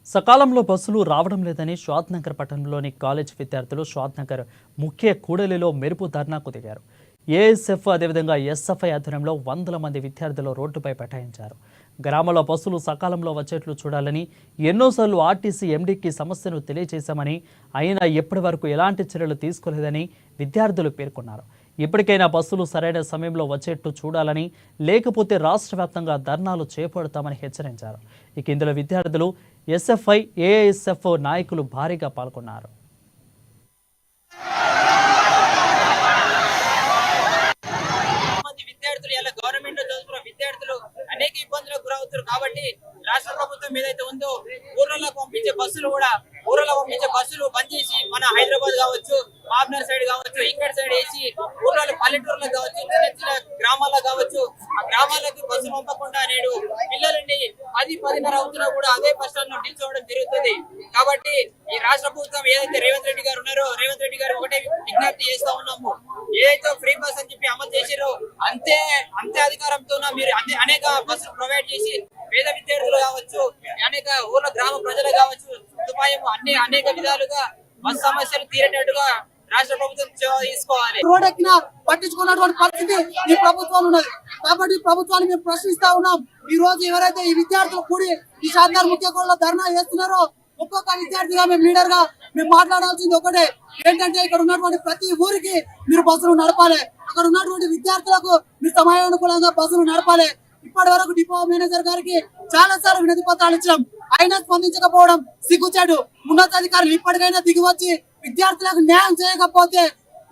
సకాలంలో బస్సులు రావడం లేదని షాద్నగర్ పట్టణంలోని కాలేజ్ విద్యార్థులు షాద్నగర్ ముఖ్య కూడలిలో మెరుపు ధర్నాకు దిగారు. ఏఎస్ఎఫ్ అదేవిధంగా ఎస్ఎఫ్ఐ ఆధ్వర్యంలో వందల మంది విద్యార్థులు రోడ్డుపై బైఠాయించారు. గ్రామంలో బస్సులు సకాలంలో వచ్చేట్లు చూడాలని ఎన్నోసార్లు ఆర్టీసీ ఎండీకి సమస్యను తెలియజేశామని, అయినా ఇప్పటి వరకు ఎలాంటి చర్యలు తీసుకోలేదని విద్యార్థులు పేర్కొన్నారు. ఇప్పటికైనా బస్సులు సరైన సమయంలో వచ్చేట్టు చూడాలని, లేకపోతే రాష్ట్ర వ్యాప్తంగా ధర్నాలు చేపడతామని హెచ్చరించారు. ఇక ఇందులో విద్యార్థులు, ఎస్ఎఫ్ఐ, ఏఎస్ఎఫ్ నాయకులు భారీగా పాల్గొన్నారు. విద్యార్థులు అనేక ఇబ్బందులకు గురవుతారు కాబట్టి రాష్ట్ర ప్రభుత్వం ఏదైతే ఉందో ఊర్లలో పంపించే బస్సులు బంద్ చేసి మన హైదరాబాద్ కావచ్చు, మాబ్నర్ సైడ్ కావచ్చు, ఇక్కడ సైడ్ వేసి ఊర్లలో పల్లెటూర్లకు కావచ్చు, చిన్న చిన్న గ్రామాలకు కావచ్చు, ఆ గ్రామాలకు బస్సులు పంపకుండా నేడు పిల్లలని 10-10:30 అవుతున్నా కూడా అదే బస్ స్టాండ్ లో నిల్చోవడం జరుగుతుంది. కాబట్టి ఈ రాష్ట్ర ప్రభుత్వం ఏదైతే రేవంత్ రెడ్డి గారు ఉన్నారో, రేవంత్ రెడ్డి గారు ఒకటే విజ్ఞప్తి చేస్తా ఉన్నాము, ఏదైతే ఫ్రీ బస్ అని చెప్పి అమలు చేసిరో అంతే అధికారంతో మీరు అనేక బస్సులు ప్రొవైడ్ చేసి పేద విద్యార్థులు కావచ్చు, అనేక ఊర్ల గ్రామ ప్రజలు కావచ్చు, సదుపాయం అనేక విధాలుగా బస్ సమస్యలు తీరేటట్టుగా రాష్ట్ర ప్రభుత్వం తీసుకోవాలి. రోడ్ ఎక్కినా పట్టించుకున్నటువంటి పరిస్థితి ఈ ప్రభుత్వం ఉన్నది. కాబట్టి ప్రభుత్వాన్ని మేము ప్రశ్నిస్తా ఉన్నాం. ఈ రోజు ఎవరైతే ఈ విద్యార్థులు కూడి ఈ షాద్నగర్ ముఖ్య కూడలిలో ధర్నా చేస్తున్నారో, ఒక్కొక్క విద్యార్థిగా మేము లీడర్ గా మేము మాట్లాడాల్సింది ఒకటే, ఏంటంటే ఇక్కడ ఉన్నటువంటి ప్రతి ఊరికి మీరు బస్సులు నడపాలి, అక్కడ ఉన్నటువంటి విద్యార్థులకు మీరు సమయానుకూలంగా బస్సులు నడపాలి. ఇప్పటి వరకు డిపో మేనేజర్ గారికి చాలా సార్లు వినతి పత్రాలు ఇచ్చాం, అయినా స్పందించకపోవడం సిగ్గుచేటు. ఉన్నతాధికారులు ఇప్పటికైనా దిగి వచ్చి విద్యార్థులకు న్యాయం చేయకపోతే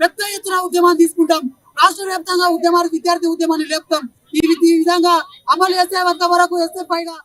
పెద్ద ఎత్తున ఉద్యమాన్ని తీసుకుంటాం. రాష్ట్ర వ్యాప్తంగా విద్యార్థి ఉద్యమాన్ని లేపుతాం. ఈ విధంగా అమలు చేసేంత వరకు ఎస్ఎఫ్ఐగా